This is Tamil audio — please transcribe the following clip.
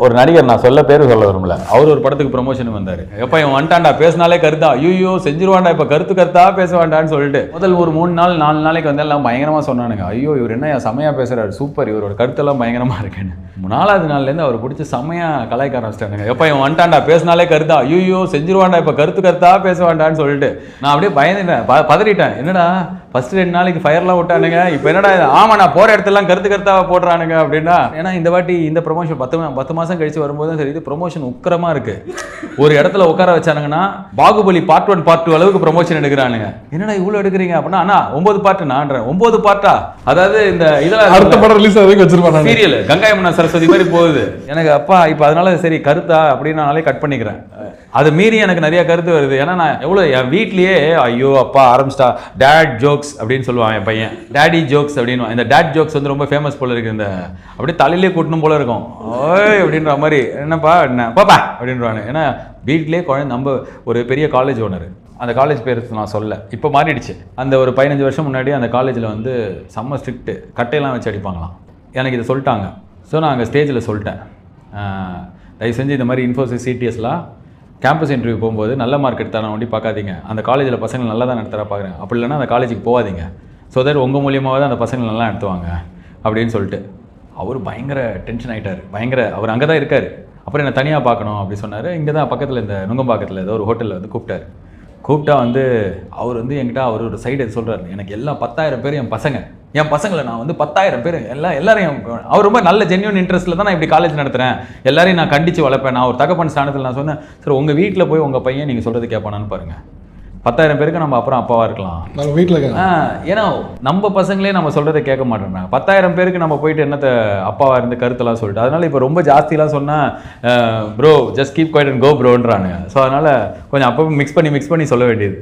ஒரு நடிகர், நான் சொல்ல பேர் சொல்ல வரும்ல, அவர் ஒரு படத்துக்கு ப்ரொமோஷன் வந்தாரு. எப்ப இவன் வந்துட்டான்டா, பேசினாலே கருத்தா, ஐயோ செஞ்சிருவான்டா, இப்ப கருத்தா பேச வேண்டான்னு சொல்லிட்டு முதல் ஒரு 3 நாள் 4 நாளைக்கு வந்து எல்லாம் பயங்கரமா சொன்னானுங்க. ஐயோ இவர் என்ன செமையா பேசுறாரு, சூப்பர், இவரோட கருத்தெல்லாம் பயங்கரமா இருக்குன்னு. 4வது நாள்ல இருந்து அவர் பிடிச்சி செமையா கலாய்க்க ஆரம்பிச்சிட்டானுங்க. எப்ப இவன் வந்துட்டான்டா, பேசினாலே கருத்தா, ஐயோ செஞ்சிருவான்டா, இப்ப கருத்தா பேச வேண்டான்னு சொல்லிட்டு நான் அப்படியே பயந்துட்டேன், பதறிட்டேன். என்னடா ஃபர்ஸ்ட் 2 நாளைக்கு ஃபயர்லாம் விட்டானுங்க, இப்போ என்னடா ஆமா நான் போற இடத்துலாம் கருத்தா போடுறானுங்க அப்படின்னா. ஏன்னா இந்த வாட்டி இந்த ப்ரொமோஷன் 10 மாசம் கழிச்சு வரும்போது சரி, இது ப்ரொமோஷன் உக்கிரமா இருக்கு. ஒரு இடத்துல உட்கார வச்சானுங்கன்னா பாகுபலி பார்ட் 1 பார்ட் 2 அளவுக்கு ப்ரொமோஷன் எடுக்கிறானுங்க. என்னடா இவ்வளவு எடுக்கிறீங்க அப்படின்னா, அண்ணா 9 பார்ட் நான்றேன். 9 பார்ட்டா? அதாவது இந்த இதெல்லாம் அடுத்த படம் ரிலீஸ் ஆகுது வச்சிருப்பாங்க சீரியல் கங்காயமுனா சரஸ்வதி மாதிரி போகுது எனக்கு. அப்பா இப்போ அதனால சரி கருத்தா அப்படின்னாலே கட் பண்ணிக்கிறேன். அது மீறி எனக்கு நிறைய கருத்து வருது. ஏன்னா நான் எவ்வளோ என் வீட்லயே ஐயோ அப்பா ஆரம்பிச்சிட்டா டேட் ஜோக்ஸ் அப்படின்னு சொல்லுவான் என் பையன், டேடி ஜோக்ஸ் அப்படின்னு. இந்த டேட் ஜோக்ஸ் வந்து ரொம்ப ஃபேமஸ் போல இருக்கு. இந்த அப்படியே தலையிலே கூட்டணும் போல இருக்கும். ஓய் அப்படின்ற மாதிரி, என்னப்பா என்ன பாப்பா அப்படின்றானு. ஏன்னா வீட்லேயே குழந்தை, நம்ம ஒரு பெரிய காலேஜ் ஓனர், அந்த காலேஜ் பேர் நான் சொல்ல, இப்போ மாறிடுச்சு. அந்த ஒரு 15 வருஷம் முன்னாடி அந்த காலேஜில் வந்து செம்ம ஸ்ட்ரிக்ட்டு, கட்டையெல்லாம் வச்சு அடிப்பாங்களாம். எனக்கு இதை சொல்லிட்டாங்க. ஸோ நான் அங்கே ஸ்டேஜில் சொல்லிட்டேன், தயவு செஞ்சு இந்த மாதிரி இன்ஃபோசிஸ் சிடிஎஸ்லாம் கேம்பஸ் இன்டர்வியூ போகும்போது நல்ல மார்க் எடுத்தாலும் ஒண்டி பார்க்காதீங்க, அந்த காலேஜில் பசங்க நல்லா தான் நடத்துகிறா பார்க்குறேன், அப்படி இல்லைன்னா அந்த காலேஜுக்கு போகாதீங்க, ஸோ தட் உங்கள் மூலியமாக தான் அந்த பசங்க நல்லா நடத்துவாங்க அப்படின்னு சொல்லிட்டு. அவர் பயங்கர டென்ஷன் ஆகிட்டார், அவர் அங்கே தான் இருக்கார். அப்புறம் என்ன தனியாக பார்க்கணும் அப்படி சொன்னார். இங்கே தான் பக்கத்தில் இந்த நுங்கம்பாக்கத்தில் ஏதோ ஒரு ஹோட்டலில் வந்து கூப்பிட்டா வந்து அவர் வந்து என்கிட்ட அவர் ஒரு சைடு சொல்கிறார், எனக்கு எல்லாம் 10,000 பேர் என் பசங்களை நான் வந்து 10,000 பேர் எல்லாரையும். அவர் ரொம்ப நல்ல ஜென்யூன் இன்ட்ரெஸ்ட்டில் தான் நான் இப்படி காலேஜ் நடத்துகிறேன், எல்லாரையும் நான் கண்டித்து வளர்ப்பேன். நான் ஒரு தகப்பன் ஸ்தானத்தில் நான் சொன்னேன், சார் உங்கள் வீட்டில் போய் உங்கள் பையன் நீங்கள் சொல்கிறது கேட்பானான்னு பாருங்கள். 10,000 பேருக்கு நம்ம அப்புறம் அப்பாவாக இருக்கலாம், நம்ம வீட்டில். ஏன்னா நம்ம பசங்களே நம்ம சொல்கிறத கேட்க மாட்டோம்னா 10,000 பேருக்கு நம்ம போயிட்டு என்னத்தை அப்பாவாக இருந்து கருத்தெல்லாம் சொல்லிட்டு. அதனால் இப்போ ரொம்ப ஜாஸ்திலாம் சொன்னால் bro just keep quiet and go ப்ரோன்றானுங்க. ஸோ அதனால் கொஞ்சம் அப்போ மிக்ஸ் பண்ணி சொல்ல வேண்டியது.